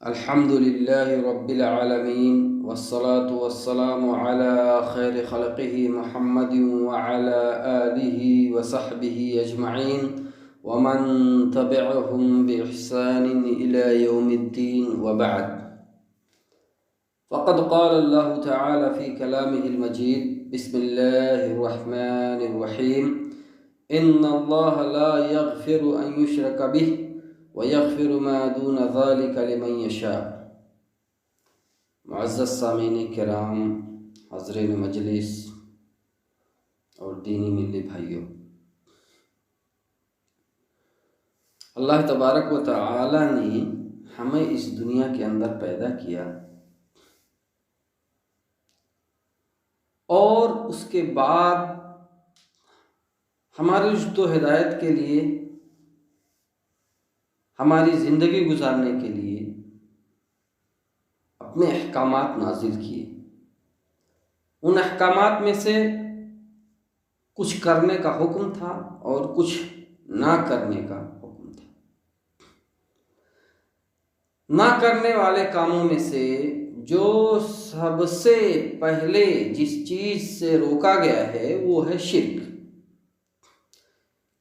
الحمد لله رب العالمين والصلاة والسلام على خير خلقه محمد وعلى آله وصحبه أجمعين ومن تبعهم بإحسان إلى يوم الدين وبعد. فقد قال الله تعالى في كلامه المجيد: بسم الله الرحمن الرحيم. إن الله لا يغفر أن يشرك به وَيَغْفِرُ مَا دُونَ ذَلِكَ لِمَنْ يَشَاءُ. معزز سامعین کرام، حاضرین مجلس اور دینی ملی بھائیوں، اللہ تبارک و تعالی نے ہمیں اس دنیا کے اندر پیدا کیا اور اس کے بعد ہماری رشد و ہدایت کے لیے، ہماری زندگی گزارنے کے لیے اپنے احکامات نازل کیے۔ ان احکامات میں سے کچھ کرنے کا حکم تھا اور کچھ نہ کرنے کا حکم تھا۔ نہ کرنے والے کاموں میں سے جو سب سے پہلے جس چیز سے روکا گیا ہے وہ ہے شرک،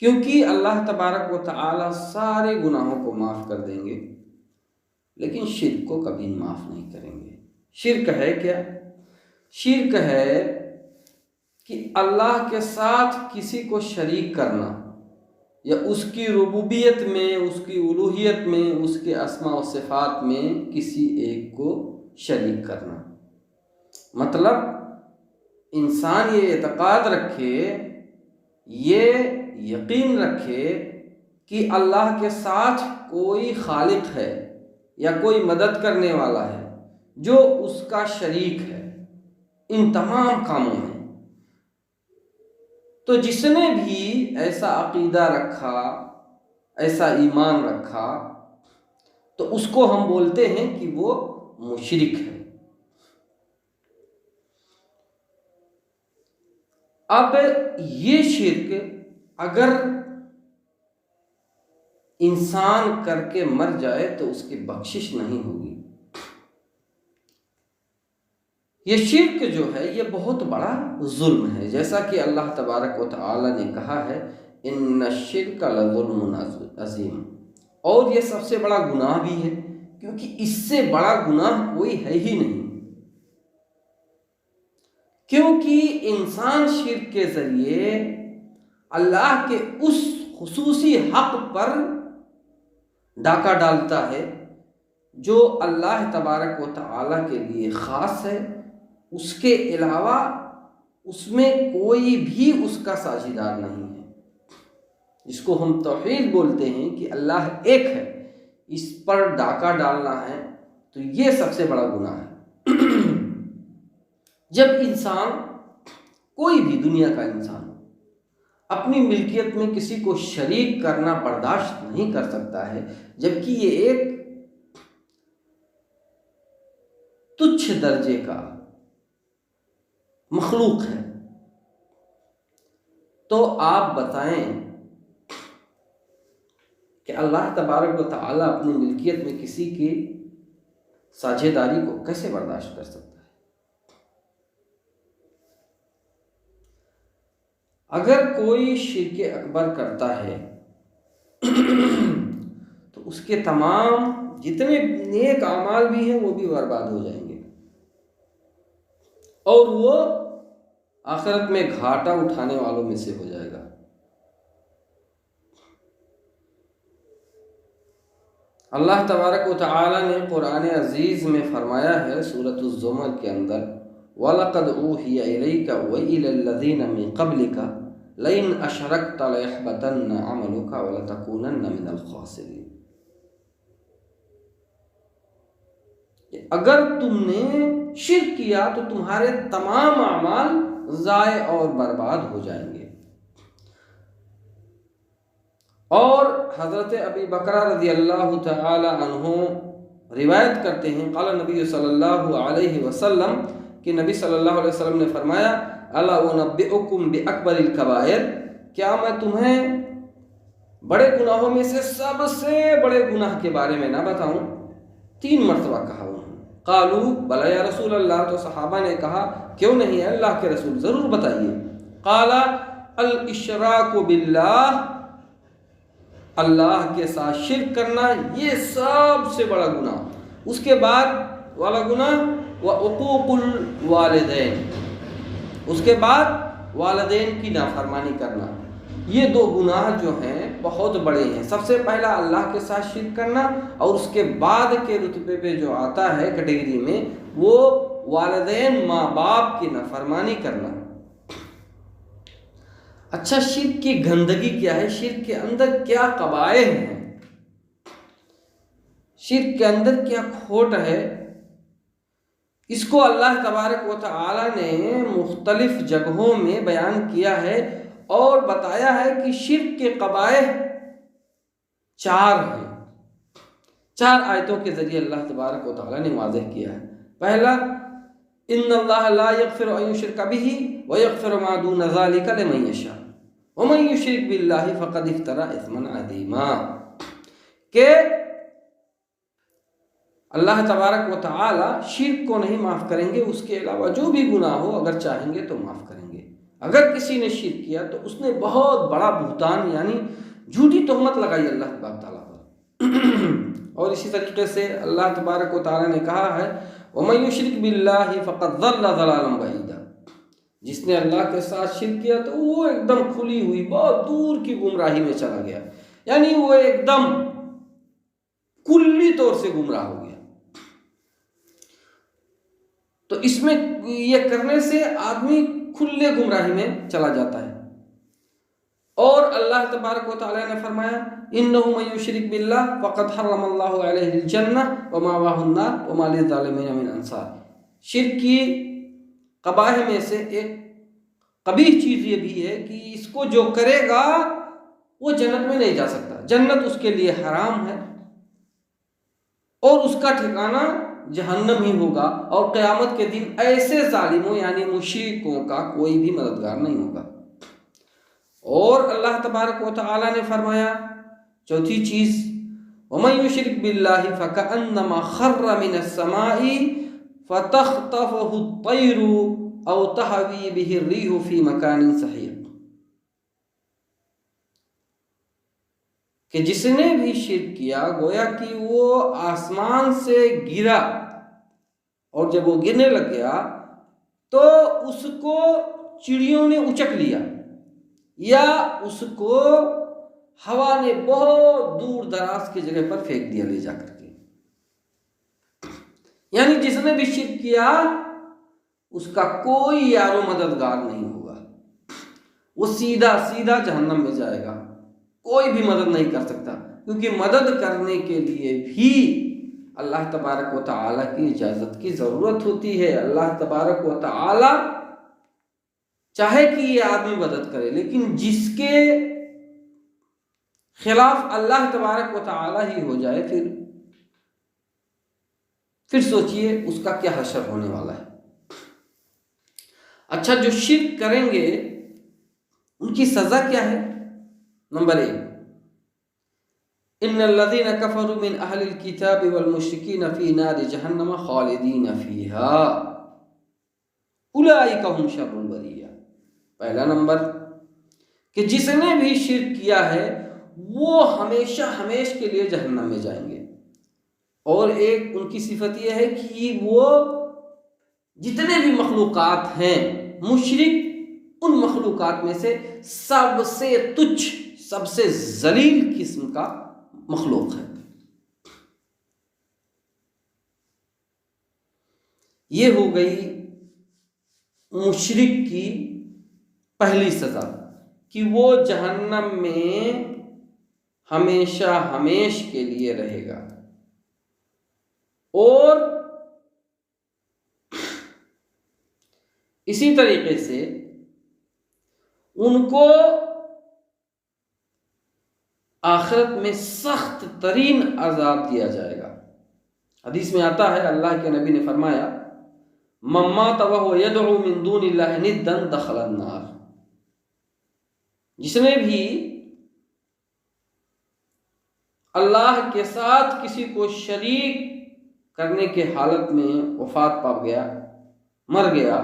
کیونکہ اللہ تبارک و تعالی سارے گناہوں کو معاف کر دیں گے لیکن شرک کو کبھی معاف نہیں کریں گے۔ شرک ہے کیا؟ شرک ہے کہ اللہ کے ساتھ کسی کو شریک کرنا، یا اس کی ربوبیت میں، اس کی الوہیت میں، اس کے اسماء و صفات میں کسی ایک کو شریک کرنا۔ مطلب انسان یہ اعتقاد رکھے، یہ یقین رکھے کہ اللہ کے ساتھ کوئی خالق ہے یا کوئی مدد کرنے والا ہے جو اس کا شریک ہے ان تمام کاموں میں۔ تو جس نے بھی ایسا عقیدہ رکھا، ایسا ایمان رکھا، تو اس کو ہم بولتے ہیں کہ وہ مشرک ہے۔ اب یہ شرک اگر انسان کر کے مر جائے تو اس کی بخشش نہیں ہوگی۔ یہ شرک جو ہے یہ بہت بڑا ظلم ہے، جیسا کہ اللہ تبارک و تعالی نے کہا ہے: ان الشرک لظلم عظیم۔ اور یہ سب سے بڑا گناہ بھی ہے، کیونکہ اس سے بڑا گناہ کوئی ہے ہی نہیں۔ کیونکہ انسان شرک کے ذریعے اللہ کے اس خصوصی حق پر ڈاکہ ڈالتا ہے جو اللہ تبارک و تعالی کے لیے خاص ہے، اس کے علاوہ اس میں کوئی بھی اس کا ساجھیدار نہیں ہے، جس کو ہم توحید بولتے ہیں کہ اللہ ایک ہے۔ اس پر ڈاکہ ڈالنا ہے تو یہ سب سے بڑا گناہ ہے۔ جب انسان، کوئی بھی دنیا کا انسان، اپنی ملکیت میں کسی کو شریک کرنا برداشت نہیں کر سکتا ہے، جبکہ یہ ایک تچھ درجے کا مخلوق ہے، تو آپ بتائیں کہ اللہ تبارک و تعالی اپنی ملکیت میں کسی کی ساجھیداری کو کیسے برداشت کر سکتا ہے؟ اگر کوئی شرک اکبر کرتا ہے تو اس کے تمام جتنے نیک اعمال بھی ہیں وہ بھی برباد ہو جائیں گے، اور وہ آخرت میں گھاٹا اٹھانے والوں میں سے ہو جائے گا۔ اللہ تبارک و تعالی نے قرآن عزیز میں فرمایا ہے سورۃ الزمر کے اندر: وَلَقَدْ أُوحِيَ إِلَيْكَ وَإِلَى الَّذِينَ مِن قَبْلِكَ لَئِنْ أَشْرَكْتَ لَيَحْبَطَنَّ عَمَلُكَ وَلَتَكُونَنَّ مِنَ الْخَاسِرِينَ۔ اگر تم نے شرک کیا تو تمہارے تمام اعمال ضائع اور برباد ہو جائیں گے۔ اور حضرت ابی بکر رضی اللہ تعالی عنہ روایت کرتے ہیں، قال نبی صلی اللہ علیہ وسلم، کہ نبی صلی اللہ علیہ وسلم نے فرمایا: الا انبئکم باکبر الکبائر، کیا میں تمہیں بڑے گناہوں میں سے سب سے بڑے گناہ کے بارے میں نہ بتاؤں؟ 3 مرتبہ کہا انہوں نے۔ قالوا بلا یا رسول اللہ، تو صحابہ نے کہا کیوں نہیں ہے اللہ کے رسول، ضرور بتائیے۔ قال الاشراک باللہ، اللہ کے ساتھ شرک کرنا یہ سب سے بڑا گناہ۔ اس کے بعد والا گناہ وعقوق الوالدین، اس کے بعد والدین کی نافرمانی کرنا۔ یہ 2 گناہ جو ہیں بہت بڑے ہیں۔ سب سے پہلا اللہ کے ساتھ شرک کرنا، اور اس کے بعد کے رتبے پہ جو آتا ہے کیٹیگری میں، وہ والدین ماں باپ کی نافرمانی کرنا۔ اچھا، شرک کی گندگی کیا ہے؟ شرک کے اندر کیا قبائح ہیں؟ شرک کے اندر کیا کھوٹ ہے؟ اس کو اللہ تبارک و تعالی نے مختلف جگہوں میں بیان کیا ہے اور بتایا ہے کہ شرک کے قبائح 4 ہیں۔ 4 آیتوں کے ذریعے اللہ تبارک و تعالی نے واضح کیا ہے۔ پہلا، ان اللہ لا یغفر ان یشرک بہ ویغفر ما دون ذلک لمن یشاء ومن یشرک باللہ فقد افتری اثما عظیما، کہ اللہ تبارک و تعالی شرک کو نہیں معاف کریں گے، اس کے علاوہ جو بھی گناہ ہو اگر چاہیں گے تو معاف کریں گے۔ اگر کسی نے شرک کیا تو اس نے بہت بڑا بہتان یعنی جھوٹی تہمت لگائی اللہ تبارک تعالیٰ پر۔ اور اسی طریقے سے اللہ تبارک و تعالیٰ نے کہا ہے وَمَن يُشْرِكْ بِاللَّهِ فَقَدْ ضَلَّ ضَلَالًا بَعِيدًا، جس نے اللہ کے ساتھ شرک کیا تو وہ ایک دم کھلی ہوئی بہت دور کی گمراہی میں چلا گیا، یعنی وہ ایک دم کلی طور سے گمراہ ہو گیا۔ تو اس میں یہ کرنے سے آدمی کھلے گمراہی میں چلا جاتا ہے۔ اور اللہ تبارک و تعالی نے فرمایا انہ من یشرک باللہ فقد حرم اللہ علیہ الجنہ ومأواہ النار وما للظالمین من انصار۔ شرک کی قبائح میں سے ایک قبیح چیز یہ بھی ہے کہ اس کو جو کرے گا وہ جنت میں نہیں جا سکتا، جنت اس کے لیے حرام ہے اور اس کا ٹھکانہ جہنم ہی ہوگا، اور قیامت کے دن ایسے ظالموں یعنی مشرکوں کا کوئی بھی مددگار نہیں ہوگا۔ اور اللہ تبارک و تعالی نے فرمایا چوتھی چیز وَمَن يُشْرِكْ بِاللَّهِ فَكَأَنَّمَا خَرَّ مِنَ السَّمَاءِ فَتَخْطَفُهُ الطَّيْرُ أَوْ تَهْوِي بِهِ الرِّيحُ فِي مَكَانٍ سَحِيقٍ، کہ جس نے بھی شرک کیا گویا کہ وہ آسمان سے گرا، اور جب وہ گرنے لگ گیا تو اس کو چڑیوں نے اچک لیا، یا اس کو ہوا نے بہت دور دراز کی جگہ پر پھینک دیا لے جا کر کے۔ یعنی جس نے بھی شرک کیا اس کا کوئی یار و مددگار نہیں ہوگا، وہ سیدھا سیدھا جہنم میں جائے گا، کوئی بھی مدد نہیں کر سکتا، کیونکہ مدد کرنے کے لیے بھی اللہ تبارک و تعالی کی اجازت کی ضرورت ہوتی ہے۔ اللہ تبارک و تعالی چاہے کہ یہ آدمی مدد کرے، لیکن جس کے خلاف اللہ تبارک و تعالی ہی ہو جائے پھر سوچئے اس کا کیا حشر ہونے والا ہے۔ اچھا، جو شرک کریں گے ان کی سزا کیا ہے؟ نمبر 1، ان الذين كفروا من اهل الكتاب والمشركين في نار جهنم خالدين فيها اولئك هم شر البرية۔ پہلا نمبر کہ جس نے بھی شرک کیا ہے وہ ہمیشہ ہمیش کے لیے جہنم میں جائیں گے، اور ایک ان کی صفت یہ ہے کہ وہ جتنے بھی مخلوقات ہیں، مشرک ان مخلوقات میں سے سب سے تچھ، سب سے ذلیل قسم کا مخلوق ہے۔ یہ ہو گئی مشرک کی پہلی سزا کہ وہ جہنم میں ہمیشہ ہمیش کے لیے رہے گا۔ اور اسی طریقے سے ان کو آخرت میں سخت ترین عذاب دیا جائے گا۔ حدیث میں آتا ہے اللہ کے نبی نے فرمایا من مات وهو يدعو من دون الله ندا دخل النار، جس نے بھی اللہ کے ساتھ کسی کو شریک کرنے کے حالت میں وفات پا گیا، مر گیا،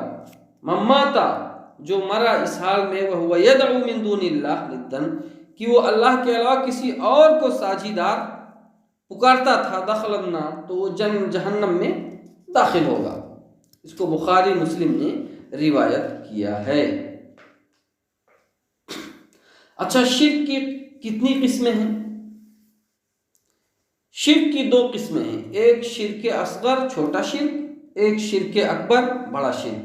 مماتا جو مرا اس حال میں وہ یدعو من دون اللہ ندن کہ وہ اللہ کے علاوہ کسی اور کو ساجیدار پکارتا تھا، دخل النار تو وہ جہنم میں داخل ہوگا۔ اس کو بخاری مسلم نے روایت کیا ہے۔ اچھا، شرک کی کتنی قسمیں ہیں؟ شرک کی دو قسمیں ہیں، ایک شرک اصغر چھوٹا شرک، ایک شرک اکبر بڑا شرک۔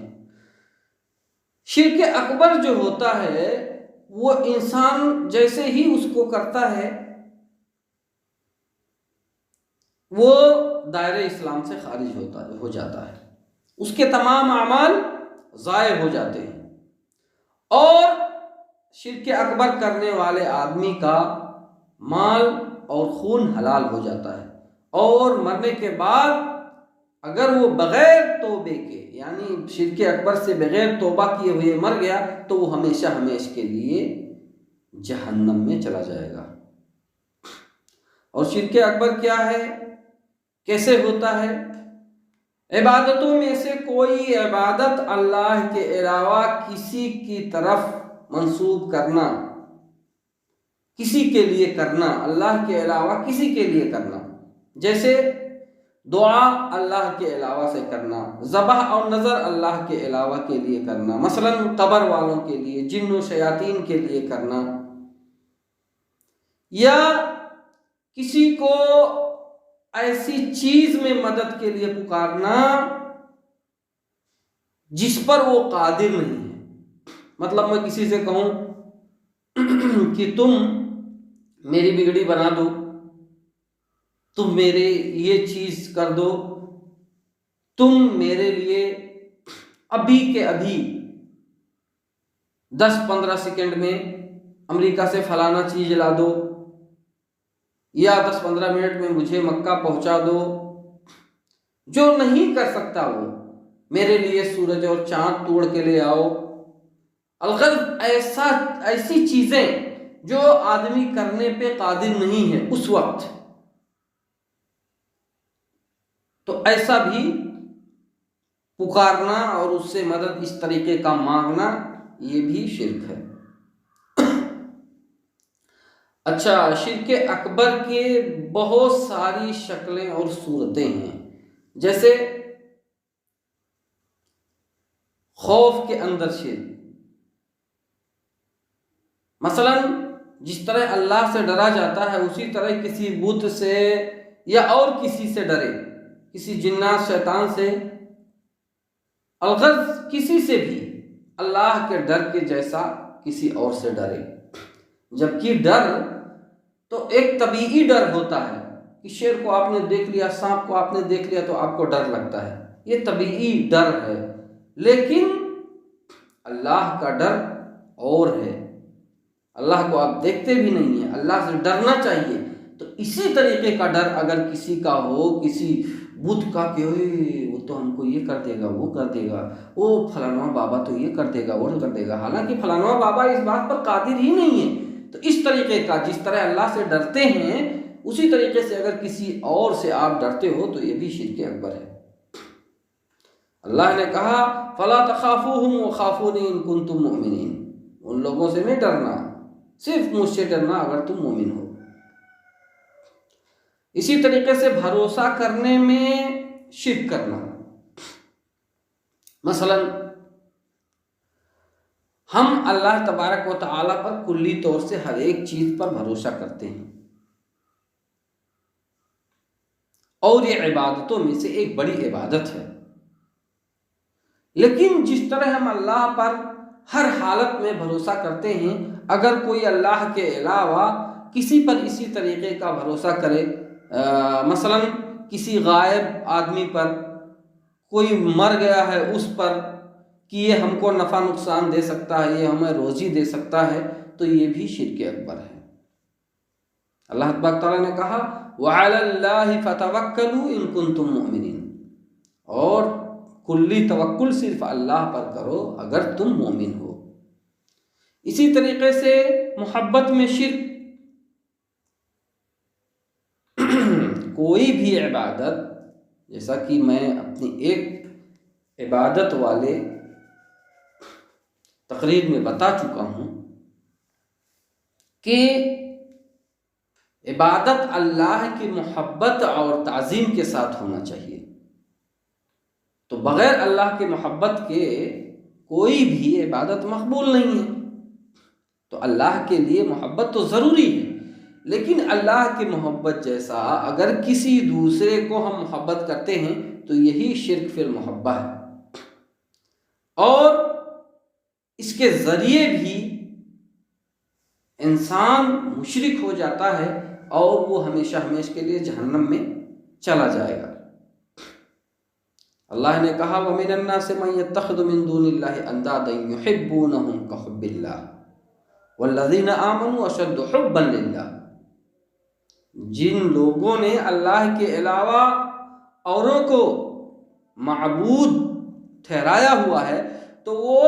شرک اکبر جو ہوتا ہے وہ انسان جیسے ہی اس کو کرتا ہے وہ دائرہ اسلام سے خارج ہو جاتا ہے، اس کے تمام اعمال ضائع ہو جاتے ہیں، اور شرک اکبر کرنے والے آدمی کا مال اور خون حلال ہو جاتا ہے، اور مرنے کے بعد اگر وہ بغیر توبے کے یعنی شرک اکبر سے بغیر توبہ کیے ہوئے مر گیا تو وہ ہمیشہ ہمیشہ کے لیے جہنم میں چلا جائے گا۔ اور شرک اکبر کیا ہے، کیسے ہوتا ہے؟ عبادتوں میں سے کوئی عبادت اللہ کے علاوہ کسی کی طرف منسوب کرنا، کسی کے لیے کرنا، اللہ کے علاوہ کسی کے لیے کرنا، جیسے دعا اللہ کے علاوہ سے کرنا، ذبح اور نظر اللہ کے علاوہ کے لیے کرنا، مثلا قبر والوں کے لیے، جن و شیاطین کے لیے کرنا، یا کسی کو ایسی چیز میں مدد کے لیے پکارنا جس پر وہ قادر نہیں ہے۔ مطلب میں کسی سے کہوں کہ تم میری بگڑی بنا دو، تم میرے یہ چیز کر دو، تم میرے لیے ابھی کے ابھی 10-15 سیکنڈ میں امریکہ سے فلانا چیز لا دو، یا 10-15 منٹ میں مجھے مکہ پہنچا دو۔ جو نہیں کر سکتا وہ میرے لیے سورج اور چاند توڑ کے لے آؤ۔ الغرض ایسی چیزیں جو آدمی کرنے پہ قادر نہیں ہے اس وقت، تو ایسا بھی پکارنا اور اس سے مدد اس طریقے کا مانگنا یہ بھی شرک ہے۔ اچھا، شرک اکبر کے بہت ساری شکلیں اور صورتیں ہیں، جیسے خوف کے اندر شرک، مثلا جس طرح اللہ سے ڈرا جاتا ہے اسی طرح کسی بت سے یا اور کسی سے ڈرے، کسی جنات شیطان سے، الغرض کسی سے بھی اللہ کے ڈر کے جیسا کسی اور سے ڈرے۔ جبکہ ڈر تو ایک طبیعی ڈر ہوتا ہے کہ شیر کو آپ نے دیکھ لیا، سانپ کو آپ نے دیکھ لیا تو آپ کو ڈر لگتا ہے، یہ طبیعی ڈر ہے، لیکن اللہ کا ڈر اور ہے۔ اللہ کو آپ دیکھتے بھی نہیں ہیں، اللہ سے ڈرنا چاہیے۔ تو اسی طریقے کا ڈر اگر کسی کا ہو، کسی بت کا کہ وہ تو ہم کو یہ کر دے گا، وہ کر دے گا، وہ فلانواں بابا تو یہ کر دے گا، وہ کر دے گا، حالانکہ فلانواں بابا اس بات پر قادر ہی نہیں ہے۔ تو اس طریقے کا جس طرح اللہ سے ڈرتے ہیں اسی طریقے سے اگر کسی اور سے آپ ڈرتے ہو تو یہ بھی شرک اکبر ہے۔ اللہ نے کہا فَلَا تَخَافُوهُمْ وَخَافُونِ إِن كُنتُم مُؤْمِنِينَ، ان لوگوں سے نہیں ڈرنا، صرف مجھ سے ڈرنا اگر تم مومن ہو۔ اسی طریقے سے بھروسہ کرنے میں شرک کرنا، مثلا ہم اللہ تبارک و تعالیٰ پر کلی طور سے ہر ایک چیز پر بھروسہ کرتے ہیں، اور یہ عبادتوں میں سے ایک بڑی عبادت ہے، لیکن جس طرح ہم اللہ پر ہر حالت میں بھروسہ کرتے ہیں، اگر کوئی اللہ کے علاوہ کسی پر اسی طریقے کا بھروسہ کرے، مثلا کسی غائب آدمی پر، کوئی مر گیا ہے اس پر کہ یہ ہم کو نفع نقصان دے سکتا ہے، یہ ہمیں روزی دے سکتا ہے، تو یہ بھی شرک اکبر ہے۔ اللہ تبارک تعالیٰ نے کہا وَعَلَى اللَّهِ فَتَوَكَّلُوا إِن كُنتُم مُؤْمِنِينَ، اور کلی توکل صرف اللہ پر کرو اگر تم مومن ہو۔ اسی طریقے سے محبت میں شرک، کوئی بھی عبادت جیسا کہ میں اپنی ایک عبادت والے تقریر میں بتا چکا ہوں کہ عبادت اللہ کی محبت اور تعظیم کے ساتھ ہونا چاہیے، تو بغیر اللہ کی محبت کے کوئی بھی عبادت مقبول نہیں ہے۔ تو اللہ کے لیے محبت تو ضروری ہے، لیکن اللہ کی محبت جیسا اگر کسی دوسرے کو ہم محبت کرتے ہیں تو یہی شرک فی المحبہ ہے، اور اس کے ذریعے بھی انسان مشرک ہو جاتا ہے اور وہ ہمیشہ ہمیشہ کے لیے جہنم میں چلا جائے گا۔ اللہ نے کہا وَمِنَ النَّاسِ مَن يَتَّخِذُ مِن دُونِ اللَّهِ أَندَادًا يُحِبُّونَهُمْ كَحُبِّ اللَّهِ وَالَّذِينَ آمَنُوا أَشَدُّ حُبًّا لِلَّهِ، جن لوگوں نے اللہ کے علاوہ اوروں کو معبود ٹھہرایا ہوا ہے تو وہ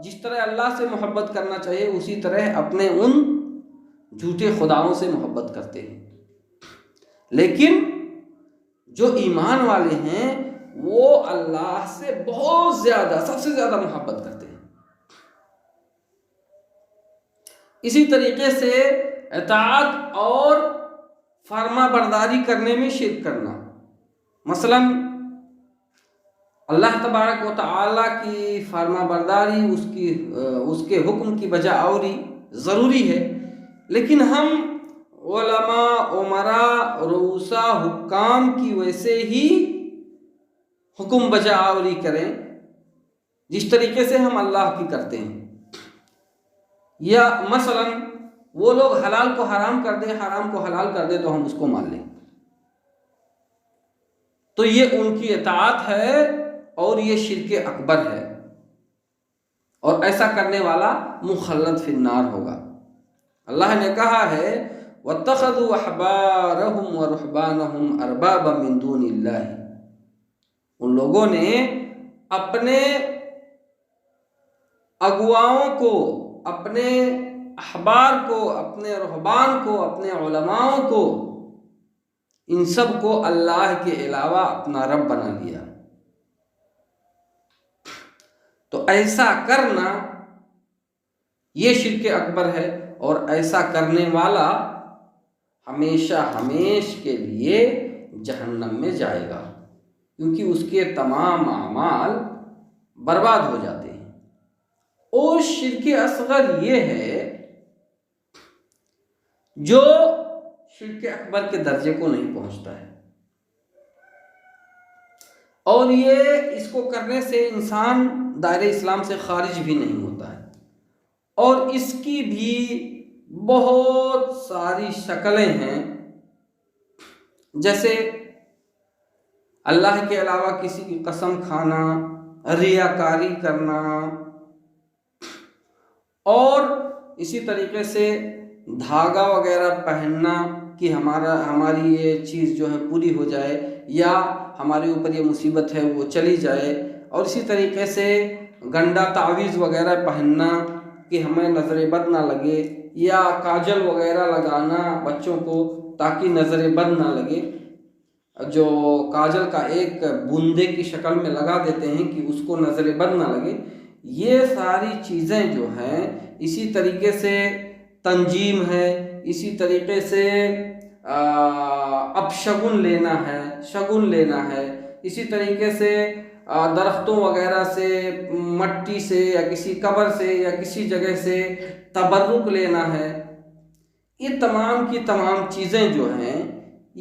جس طرح اللہ سے محبت کرنا چاہیے اسی طرح اپنے ان جھوٹے خداؤں سے محبت کرتے ہیں، لیکن جو ایمان والے ہیں وہ اللہ سے بہت زیادہ، سب سے زیادہ محبت کرتے ہیں۔ اسی طریقے سے اطاعت اور فرما برداری کرنے میں شرک کرنا، مثلا اللہ تبارک و تعالیٰ کی فرما برداری، اس کے حکم کی بجا آوری ضروری ہے، لیکن ہم علماء، عمراء، رؤساء، حکام کی ویسے ہی حکم بجا آوری کریں جس طریقے سے ہم اللہ کی کرتے ہیں، یا مثلا وہ لوگ حلال کو حرام کر دیں، حرام کو حلال کر دیں تو ہم اس کو مان لیں، تو یہ ان کی اطاعت ہے اور یہ شرک اکبر ہے، اور ایسا کرنے والا مخلد فی النار ہوگا۔ اللہ نے کہا ہے وَاتَّخَذُوا أَحْبَارَهُمْ وَرُهْبَانَهُمْ أَرْبَابًا مِّن دُونِ اللَّهِ، ان لوگوں نے اپنے اگواؤں کو، اپنے احبار کو، اپنے رہبان کو، اپنے علماؤں کو، ان سب کو اللہ کے علاوہ اپنا رب بنا لیا۔ تو ایسا کرنا یہ شرک اکبر ہے، اور ایسا کرنے والا ہمیشہ ہمیشہ کے لیے جہنم میں جائے گا، کیونکہ اس کے تمام اعمال برباد ہو جاتے ہیں۔ اور شرک اصغر یہ ہے جو شرک اکبر کے درجے کو نہیں پہنچتا ہے، اور یہ اس کو کرنے سے انسان دائرہ اسلام سے خارج بھی نہیں ہوتا ہے، اور اس کی بھی بہت ساری شکلیں ہیں، جیسے اللہ کے علاوہ کسی کی قسم کھانا، ریاکاری کرنا، اور اسی طریقے سے دھاگا وغیرہ پہننا کہ ہماری یہ چیز جو ہے پوری ہو جائے، یا ہمارے اوپر یہ مصیبت ہے وہ چلی جائے، اور اسی طریقے سے گنڈا تعویذ وغیرہ پہننا کہ ہمیں نظر بد نہ لگے، یا کاجل وغیرہ لگانا بچوں کو تاکہ نظر بد نہ لگے، جو کاجل کا ایک بوندے کی شکل میں لگا دیتے ہیں کہ اس کو نظر بد نہ لگے، یہ ساری چیزیں جو ہیں، اسی طریقے سے تنجیم ہے، اسی طریقے سے اب شگن لینا ہے، اسی طریقے سے درختوں وغیرہ سے، مٹی سے، یا کسی قبر سے، یا کسی جگہ سے تبرک لینا ہے، یہ تمام کی تمام چیزیں جو ہیں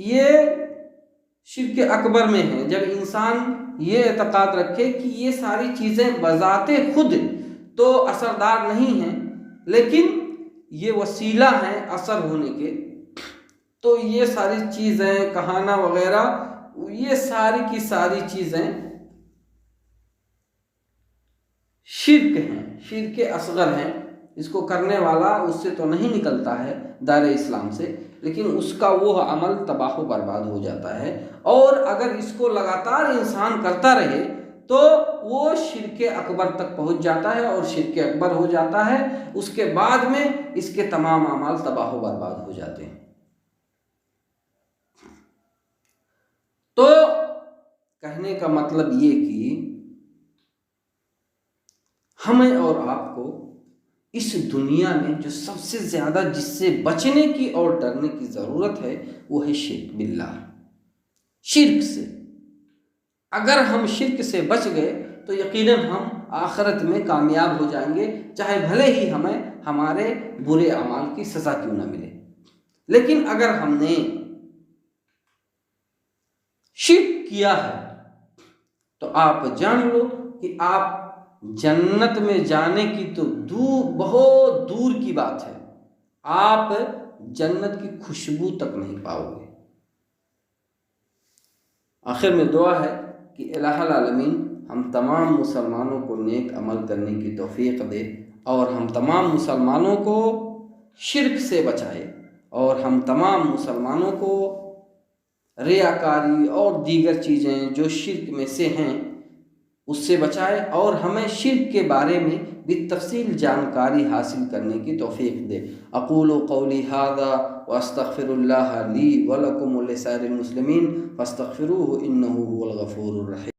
یہ شرک اکبر میں ہیں۔ جب انسان یہ اعتقاد رکھے کہ یہ ساری چیزیں بذات خود تو اثردار نہیں ہیں، لیکن یہ وسیلہ ہیں اثر ہونے کے، تو یہ ساری چیزیں کہانا وغیرہ، یہ ساری کی ساری چیزیں شرک ہیں، شرک اصغر ہیں۔ اس کو کرنے والا اس سے تو نہیں نکلتا ہے دائرہ اسلام سے، لیکن اس کا وہ عمل تباہ و برباد ہو جاتا ہے، اور اگر اس کو لگاتار انسان کرتا رہے تو وہ شرک اکبر تک پہنچ جاتا ہے، اور شرک اکبر ہو جاتا ہے، اس کے بعد میں اس کے تمام اعمال تباہ و برباد ہو جاتے ہیں۔ تو کہنے کا مطلب یہ کہ ہمیں اور آپ کو اس دنیا میں جو سب سے زیادہ جس سے بچنے کی اور ڈرنے کی ضرورت ہے وہ ہے شرک باللہ، شرک سے۔ اگر ہم شرک سے بچ گئے تو یقیناً ہم آخرت میں کامیاب ہو جائیں گے، چاہے بھلے ہی ہمیں ہمارے برے اعمال کی سزا کیوں نہ ملے۔ لیکن اگر ہم نے شرک کیا ہے تو آپ جان لو کہ آپ جنت میں جانے کی تو بہت دور کی بات ہے، آپ جنت کی خوشبو تک نہیں پاؤ گے۔ آخر میں دعا ہے کہ الہ العالمین ہم تمام مسلمانوں کو نیک عمل کرنے کی توفیق دے، اور ہم تمام مسلمانوں کو شرک سے بچائے، اور ہم تمام مسلمانوں کو ریاکاری اور دیگر چیزیں جو شرک میں سے ہیں اس سے بچائے، اور ہمیں شرک کے بارے میں بالتفصیل جانکاری حاصل کرنے کی توفیق دے۔ اقول قولی ھذا واستغفر اللہ لی ولکم ولسائر المسلمین فاستغفروہ انہ هو الغفور الرحیم۔